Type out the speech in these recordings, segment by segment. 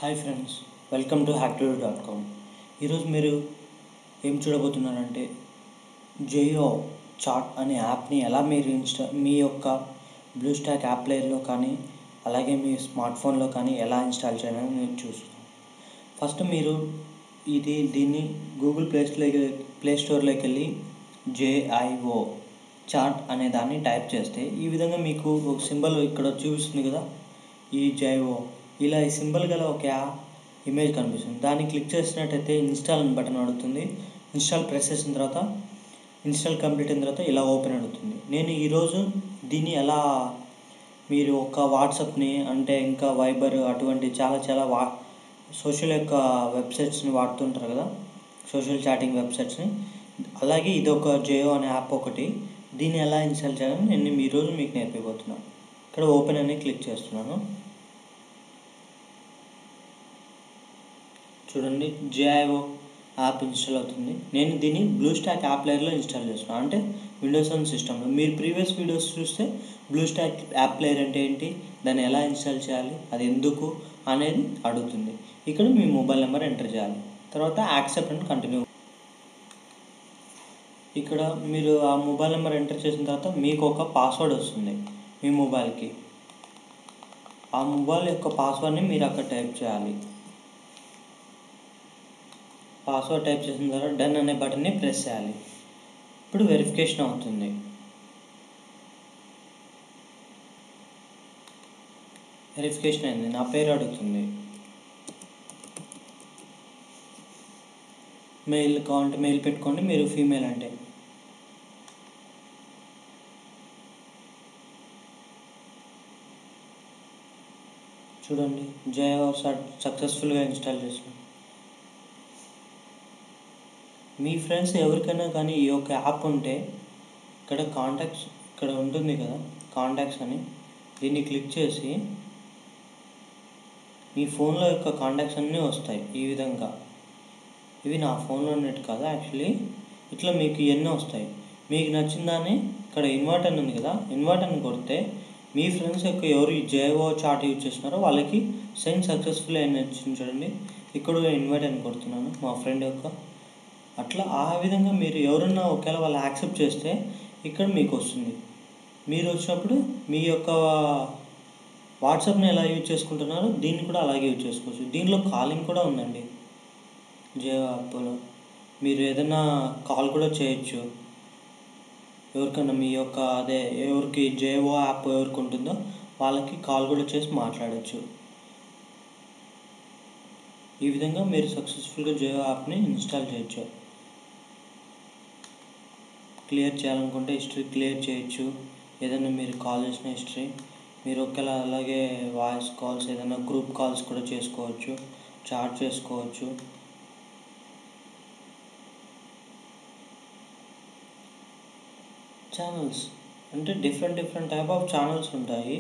Hi friends, welcome to hacktodo.com. ఈరోజు మీరు ఏం చూడబోతున్నారంటే జియో చాట్ అనే యాప్ని ఎలా మీరు మీ యొక్క బ్లూస్టాక్ యాప్ ప్లేయర్లో కానీ అలాగే మీ స్మార్ట్ ఫోన్లో కానీ ఎలా ఇన్స్టాల్ చేయాలని నేను చూస్తాను. ఫస్ట్ మీరు దీన్ని గూగుల్ ప్లే స్టోర్లోకి వెళ్ళి JIO చాట్ అనే దాన్ని టైప్ చేస్తే ఈ విధంగా మీకు ఒక సింబల్ ఇక్కడ చూపిస్తుంది కదా, ఈ JIO ఇలా ఈ సింబల్ గల ఒక ఇమేజ్ కనిపిస్తుంది. దాన్ని క్లిక్ చేసినట్టయితే ఇన్స్టాల్ బటన్ అడుగుతుంది. ఇన్స్టాల్ ప్రెస్ చేసిన తర్వాత ఇన్స్టాల్ కంప్లీట్ అయిన తర్వాత ఇలా ఓపెన్ అడుగుతుంది. నేను ఈరోజు దీన్ని ఎలా మీరు ఒక వాట్సాప్ని అంటే ఇంకా వైబర్ అటువంటి చాలా సోషల్ యొక్క వెబ్సైట్స్ని వాడుతుంటారు కదా, సోషల్ చాటింగ్ వెబ్సైట్స్ని, అలాగే ఇది ఒక JIO అనే యాప్ ఒకటి. దీన్ని ఎలా ఇన్స్టాల్ చేయాలని నేను ఈరోజు మీకు నేర్పిపోతున్నాను. ఇక్కడ ఓపెన్ అని క్లిక్ చేస్తున్నాను. చూడండి, JIO యాప్ ఇన్స్టాల్ అవుతుంది. నేను దీన్ని బ్లూస్టాక్ యాప్ ప్లేయర్లో ఇన్స్టాల్ చేస్తున్నాను, అంటే విండోస్ ఆన్ సిస్టంలో. మీరు ప్రీవియస్ వీడియోస్ చూస్తే బ్లూస్టాక్ యాప్ ప్లేయర్ అంటే ఏంటి, దాన్ని ఎలా ఇన్స్టాల్ చేయాలి, అది ఎందుకు అనేది అడుగుతుంది. ఇక్కడ మీ మొబైల్ నెంబర్ ఎంటర్ చేయాలి. తర్వాత యాక్సెప్ట్ అండ్ కంటిన్యూ. ఇక్కడ మీరు ఆ మొబైల్ నెంబర్ ఎంటర్ చేసిన తర్వాత మీకు ఒక పాస్వర్డ్ వస్తుంది మీ మొబైల్కి. ఆ మొబైల్ యొక్క పాస్వర్డ్ని మీరు అక్కడ టైప్ చేయాలి. పాస్వర్డ్ టైప్ చేసిన తర్వాత డన్ అనే బటన్ని ప్రెస్ చేయాలి. ఇప్పుడు వెరిఫికేషన్ అవుతుంది. వెరిఫికేషన్ అయింది. నా పేరు అడుగుతుంది. మెయిల్ కావాలంటే మెయిల్ పెట్టుకోండి, మీరు ఫీమేల్ అంటే. చూడండి, JIO సక్సెస్ఫుల్గా ఇన్స్టాల్ చేసాం. మీ ఫ్రెండ్స్ ఎవరికైనా కానీ ఈ యొక్క యాప్ ఉంటే ఇక్కడ కాంటాక్ట్స్ ఇక్కడ ఉంటుంది కదా, కాంటాక్ట్స్ అని, దీన్ని క్లిక్ చేసి మీ ఫోన్లో యొక్క కాంటాక్ట్స్ అన్నీ వస్తాయి. ఈ విధంగా ఇవి నా ఫోన్లో ఉన్నట్టు కాదు, యాక్చువల్లీ ఇట్లా మీకు ఇవన్నీ వస్తాయి. మీకు నచ్చిన దాన్ని ఇక్కడ ఇన్వర్ట్ అని ఉంది కదా, ఇన్వర్ట్ అని కొడితే మీ ఫ్రెండ్స్ యొక్క ఎవరు ఈ JIO చాట్ యూజ్ చేస్తున్నారో వాళ్ళకి సెండ్ సక్సెస్ఫుల్ అని వచ్చింది. చూడండి, ఇక్కడ ఇన్వర్ట్ అని కొడుతున్నాను మా ఫ్రెండ్ యొక్క. అట్లా ఆ విధంగా మీరు ఎవరన్నా ఒకవేళ వాళ్ళు యాక్సెప్ట్ చేస్తే ఇక్కడ మీకు వస్తుంది. మీరు వచ్చినప్పుడు మీ యొక్క వాట్సాప్ని ఎలా యూజ్ చేసుకుంటున్నారో దీన్ని కూడా అలాగే యూజ్ చేసుకోవచ్చు. దీనిలో కాలింగ్ కూడా ఉందండి. JIO యాప్లో మీరు ఏదైనా కాల్ కూడా చేయొచ్చు ఎవరికైనా. మీ యొక్క ఎవరికి JIO యాప్ ఎవరికి ఉంటుందో వాళ్ళకి కాల్ కూడా చేసి మాట్లాడచ్చు. ఈ విధంగా మీరు సక్సెస్ఫుల్గా JIO యాప్ని ఇన్స్టాల్ చేయొచ్చు. క్లియర్ చేయాలనుకుంటే హిస్టరీ క్లియర్ చేయొచ్చు. ఏదైనా మీరు కాల్ చేసిన హిస్టరీ మీరు ఒకవేళ అలాగే వాయిస్ కాల్స్ ఏదైనా గ్రూప్ కాల్స్ కూడా చేసుకోవచ్చు, చాట్ చేసుకోవచ్చు. ఛానల్స్ అంటే డిఫరెంట్ టైప్ ఆఫ్ ఛానల్స్ ఉంటాయి.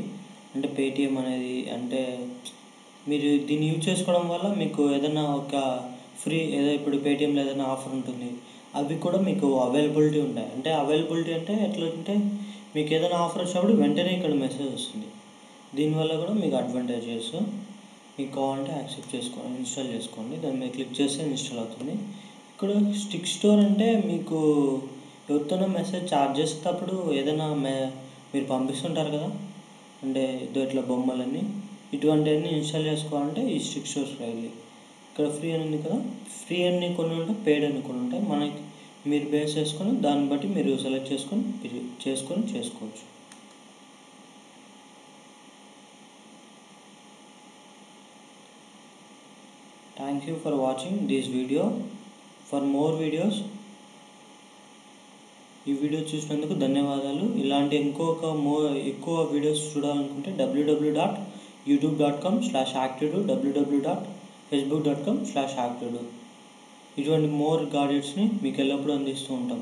అంటే పేటిఎం అనేది, అంటే మీరు దీన్ని యూజ్ చేసుకోవడం వల్ల మీకు ఏదైనా ఒక ఫ్రీ ఇప్పుడు పేటిఎంలో ఏదైనా ఆఫర్ ఉంటుంది, అవి కూడా మీకు అవైలబిలిటీ ఉంటాయి. అంటే అవైలబిలిటీ అంటే ఎట్లంటే మీకు ఏదైనా ఆఫర్ వచ్చినప్పుడు వెంటనే ఇక్కడ మెసేజ్ వస్తుంది. దీనివల్ల కూడా మీకు అడ్వాంటేజెస్. మీకు కావాలంటే యాక్సెప్ట్ చేసుకోండి, ఇన్స్టాల్ చేసుకోండి. దాని మీద క్లిక్ చేస్తే ఇన్స్టాల్ అవుతుంది. ఇక్కడ స్టిక్ స్టోర్ అంటే మీకు ఎవరితోనో మెసేజ్ చాట్ చేసేటప్పుడు ఏదైనా మీరు పంపిస్తుంటారు కదా, అంటే ఇట్లా బొమ్మలన్నీ ఇటువంటివన్నీ ఇన్స్టాల్ చేసుకోవాలంటే ఈ స్టిక్ స్టోర్స్కి వెళ్ళి ఇక్కడ ఫ్రీ అని ఉంది కదా, ఫ్రీ అన్ని కొన్ని ఉంటాయి, పెయిడ్ అని కొన్ని ఉంటాయి. మనకి మీరు బేస్ చేసుకొని దాన్ని బట్టి మీరు సెలెక్ట్ చేసుకొని చేసుకోవచ్చు. Thank you for watching this video. For more videos, ఈ వీడియో చూసినందుకు ధన్యవాదాలు. ఇలాంటి ఎక్కువ వీడియోస్ చూడాలనుకుంటే www.youtube.com/hacktodo, www.facebook.com/hacktodo. ఇటువంటి మోర్ గాడ్జెట్స్ని మీకు ఎల్లప్పుడూ అందిస్తూ ఉంటాం.